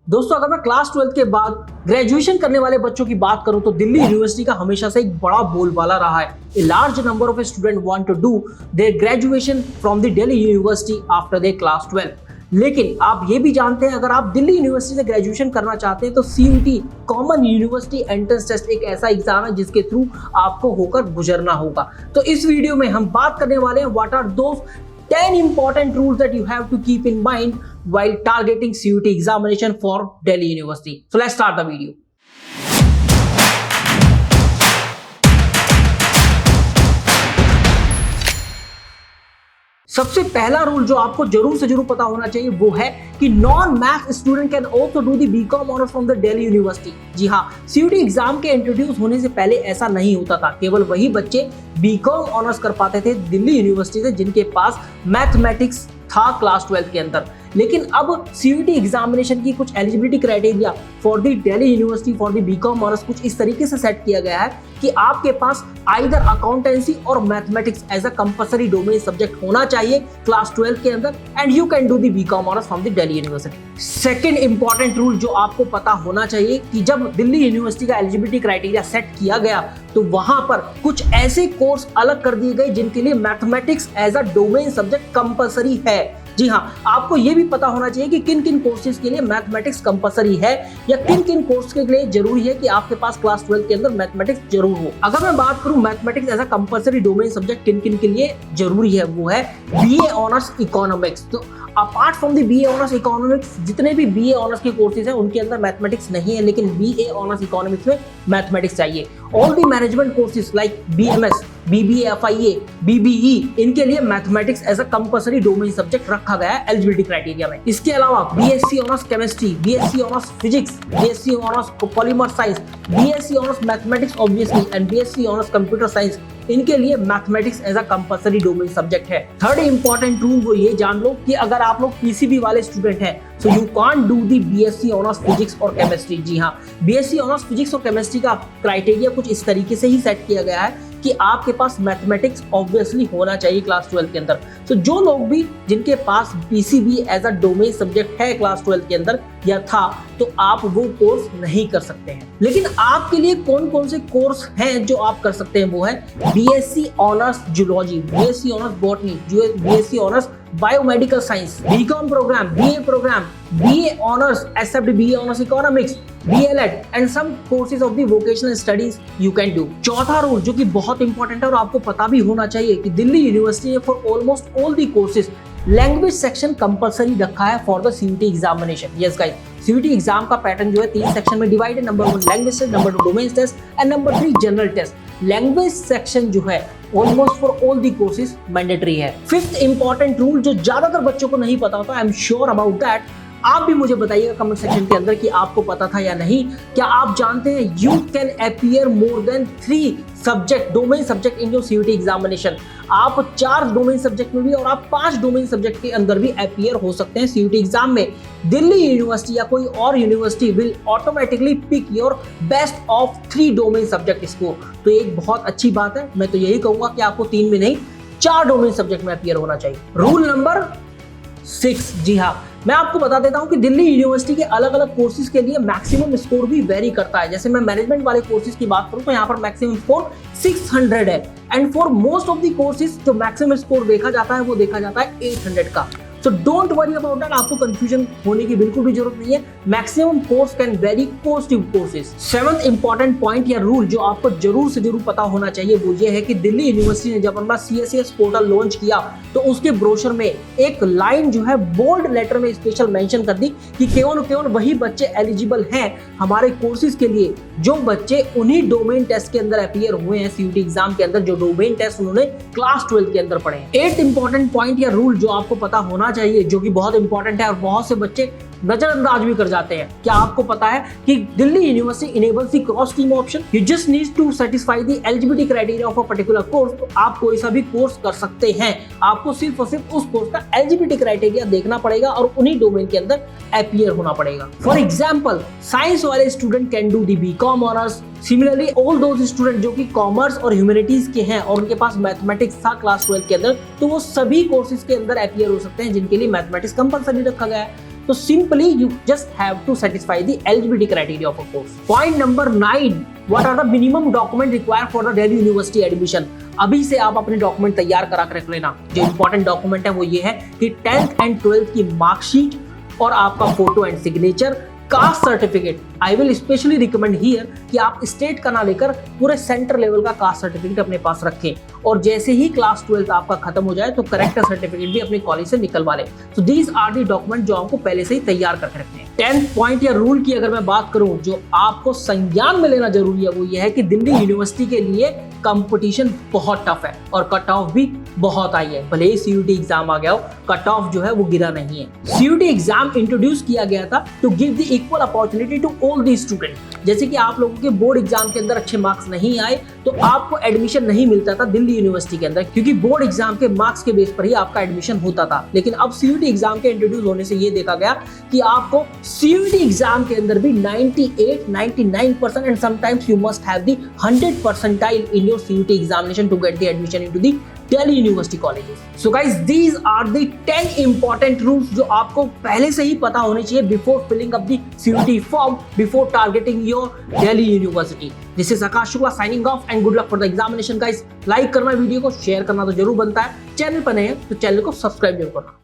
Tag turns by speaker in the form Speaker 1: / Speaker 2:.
Speaker 1: दोस्तों अगर मैं क्लास 12 के बाद ग्रेजुएशन करने वाले बच्चों की बात करूं तो दिल्ली यूनिवर्सिटी का हमेशा से एक बड़ा बोलबाला रहा है। A large number of students want to do their graduation from the Delhi University after their class 12। लेकिन आप ये भी जानते हैं अगर आप दिल्ली यूनिवर्सिटी से ग्रेजुएशन करना चाहते हैं तो CUET common university entrance test एक ऐसा एग्जाम है जिसके थ्रू आपको होकर गुजरना होगा। तो इस वीडियो में हम बात करने वाले हैं what are those 10 important rules that you have to keep in mind while targeting CUET examination for Delhi University. So let's start the video. सबसे पहला रूल जो आपको जरूर से जरूर पता होना चाहिए वो है कि non maths student can also do the BCom honours from the Delhi university. जी हाँ, CUET एग्जाम के इंट्रोड्यूस होने से पहले ऐसा नहीं होता था। केवल वही बच्चे बीकॉम ऑनर्स कर पाते थे दिल्ली यूनिवर्सिटी से जिनके पास मैथमेटिक्स था क्लास 12 के अंदर। लेकिन अब CUET एग्जामिनेशन की कुछ eligibility criteria for the Delhi university for the BCom honours कुछ इस तरीके से सेट किया गया है कि आपके पास आइदर अकाउंटेंसी और mathematics as a compulsory domain subject होना चाहिए क्लास 12 के अंदर and you can do the BCom honours from the Delhi university. Second important rule जो आपको पता होना चाहिए कि जब दिल्ली यूनिवर्सिटी का एलिजिबिलिटी क्राइटेरिया सेट किया गया तो वहां पर कुछ ऐसे कोर्स अलग कर दिए गए जिनके लिए mathematics as a domain subject compulsory है। जी हाँ, आपको यह भी पता होना चाहिए कि किन किन कोर्सेज के लिए मैथमेटिक्स कंपलसरी है या किन किन कोर्स के लिए जरूरी है कि आपके पास क्लास 12 के अंदर मैथमेटिक्स जरूर हो। अगर मैं बात करूं mathematics as a compulsory domain subject किन किन के लिए जरूरी है वो है BA ऑनर्स इकोनॉमिक्स। तो apart from the BA honours economics जितने भी BA ऑनर्स के कोर्सेज हैं उनके अंदर मैथमेटिक्स नहीं है, लेकिन BA ऑनर्स इकोनॉमिक्स में मैथमेटिक्स चाहिए। All the management courses like BMS, BBA, FIA, BBE इनके लिए mathematics as a compulsory domain subject रखा गया है एलिजिबिलिटी क्राइटेरिया में। इसके अलावा BSc honours chemistry, BSc honours physics, BSc honours polymer science, BSc honours mathematics obviously and BSc honours computer science इनके लिए mathematics as a compulsory domain subject है। Third important rule वो ये जान लो कि अगर आप लोग PCB वाले स्टूडेंट हैं so you can't do the BSc honours physics और केमिस्ट्री। जी हाँ, BSc ऑनर्स फिजिक्स और केमिस्ट्री का क्राइटेरिया कुछ इस तरीके से ही सेट किया गया है कि आपके पास मैथमेटिक्स ऑब्वियसली होना चाहिए क्लास 12 के अंदर। तो जो लोग भी जिनके पास PCB as a domain subject है क्लास 12 के अंदर या था तो आप वो कोर्स नहीं कर सकते हैं। लेकिन आपके लिए कौन कौन से कोर्स हैं जो आप कर सकते हैं वो है BSc honours zoology, BSc honours botany, BSc honours biomedical science, BCom programme, BA programme, BA honours except BA honours economics, DLED and some courses of the vocational studies you can do. चौथा rule जो कि बहुत important है और आपको पता भी होना चाहिए कि दिल्ली यूनिवर्सिटी ने for almost all the courses language section compulsory रखा है for the CUET examination. Yes guys, CUET exam का पैटर्न जो है 3 सेक्शन में डिवाइड है। Number 1 language test, number 2 domain test and number 3 general test. Language section जो है almost for all the courses mandatory है। फिफ्थ इंपॉर्टेंट रूल जो ज्यादातर बच्चों को नहीं पता होता, I am sure about that, आप भी मुझे बताइएगा कमेंट सेक्शन के अंदर कि आपको पता था या नहीं। क्या आप जानते हैं you can appear more than 3 subject domain subject in your CUET examination. आप 4 डोमेन सब्जेक्ट में भी और आप 5 डोमेन सब्जेक्ट के अंदर भी अपीयर हो सकते हैं CUET एग्जाम में। दिल्ली यूनिवर्सिटी या कोई और university will automatically pick your best of 3 domain subject score. तो एक बहुत अच्छी बात है। मैं तो यही कहूंगा कि आपको 3 में नहीं 4 डोमेन सब्जेक्ट में अपीयर होना चाहिए। रूल नंबर 6, जी हाँ, मैं आपको बता देता हूं कि दिल्ली यूनिवर्सिटी के अलग अलग कोर्सेज के लिए मैक्सिमम स्कोर भी वेरी करता है। जैसे मैं मैनेजमेंट वाले कोर्सेज की बात करूं तो यहाँ पर मैक्सिमम स्कोर 600 है and for most of the courses जो मैक्सिमम स्कोर देखा जाता है वो देखा जाता है 800 का। So don't worry about that, आपको कंफ्यूजन होने की बिल्कुल भी जरूरत नहीं है। Maximum course can vary course to courses. 7th important point या रूल जो आपको जरूर से जरूर पता होना चाहिए वो ये है कि दिल्ली यूनिवर्सिटी ने जब अपना CSAS पोर्टल लॉन्च किया तो उसके ब्रोशर में एक लाइन जो है बोल्ड लेटर में स्पेशल मेंशन कर दी कि केवल वही बच्चे एलिजिबल हैं हमारे कोर्सेज के लिए जो बच्चे उन्हीं डोमेन टेस्ट के अंदर अपीयर हुए हैं CUET एग्जाम के अंदर, जो डोमेन टेस्ट उन्होंने क्लास 12 के अंदर पढ़े हैं। 8th इंपॉर्टेंट पॉइंट या रूल जो आपको पता होना चाहिए जो कि बहुत इंपॉर्टेंट है और बहुत से बच्चे नजरअंदाज भी कर जाते हैं। क्या आपको पता है कि Delhi university enables the cross stream option? You just need to satisfy the eligibility criteria of a particular course. तो आप कोई सा भी कोर्स कर सकते हैं, आपको सिर्फ और सिर्फ उस कोर्स का एलिजिबिलिटी क्राइटेरिया देखना पड़ेगा और उन्हीं डोमेन के अंदर अपीयर होना पड़ेगा। फॉर एग्जाम्पल, साइंस वाले student can do the BCom honours. Similarly all those student जो कि कॉमर्स और ह्यूमैनिटीज के हैं और उनके पास मैथमेटिक्स था क्लास 12 के अंदर, तो वो सभी कोर्सेज के अंदर अपीयर हो सकते हैं जिनके लिए मैथमेटिक्स कंपलसरी रखा गया है। तो simply you just have to satisfy the eligibility criteria of a course. Point number 9, what are the minimum document required for the Delhi university admission. अभी से आप अपने डॉक्यूमेंट तैयार करा के रख लेना। जो इंपॉर्टेंट डॉक्यूमेंट है वो ये है कि 10th एंड 12th की मार्कशीट और आपका photo and signature, caste certificate. I will specially recommend here कि आप स्टेट का ना लेकर पूरे सेंटर लेवल का कास्ट सर्टिफिकेट अपने पास रखें, और जैसे ही क्लास 12th आपका खत्म हो जाए तो करेक्टर सर्टिफिकेट भी अपने कॉलेज से निकलवा लें। तो दीज आर दी डॉक्यूमेंट जो आपको पहले से ही तैयार करके रखने हैं। 10th पॉइंट या रूल की अगर मैं बात करूं जो आपको संज्ञान में लेना जरूरी है वो ये है कि दिल्ली यूनिवर्सिटी के लिए कंपटीशन बहुत टफ है और कट ऑफ भी बहुत आई है। भले ही सीयूटी एग्जाम आ गया हो, कट ऑफ जो है वो गिरा नहीं है। सीयूटी एग्जाम इंट्रोड्यूस किया गया था to give the equal opportunity to all the student. जैसे कि आप लोगों के बोर्ड एग्जाम के अंदर अच्छे मार्क्स नहीं आए तो आपको एडमिशन नहीं मिलता था दिल्ली यूनिवर्सिटी के अंदर, क्योंकि बोर्ड एग्जाम के मार्क्स के बेस पर ही आपका एडमिशन होता था। लेकिन अब सीयूटी एग्जाम के इंट्रोड्यूस होने से ये देखा गया कि आपको सीयूटी एग्जाम के अंदर भी 98, 99% and sometimes you must have the 100 percentile in your CUT examination to get the admission into the Delhi University colleges. So guys, these are the 10 important rules जो आपको पहले से ही पता होने चाहिए before filling up the CUT form, before targeting your Delhi University. This is Akash Shukla signing off and good luck for the examination guys. Like करना video को, share करना तो जरूर बनता है। चैनल पर नए हैं तो चैनल को सब्सक्राइब जरूर करना।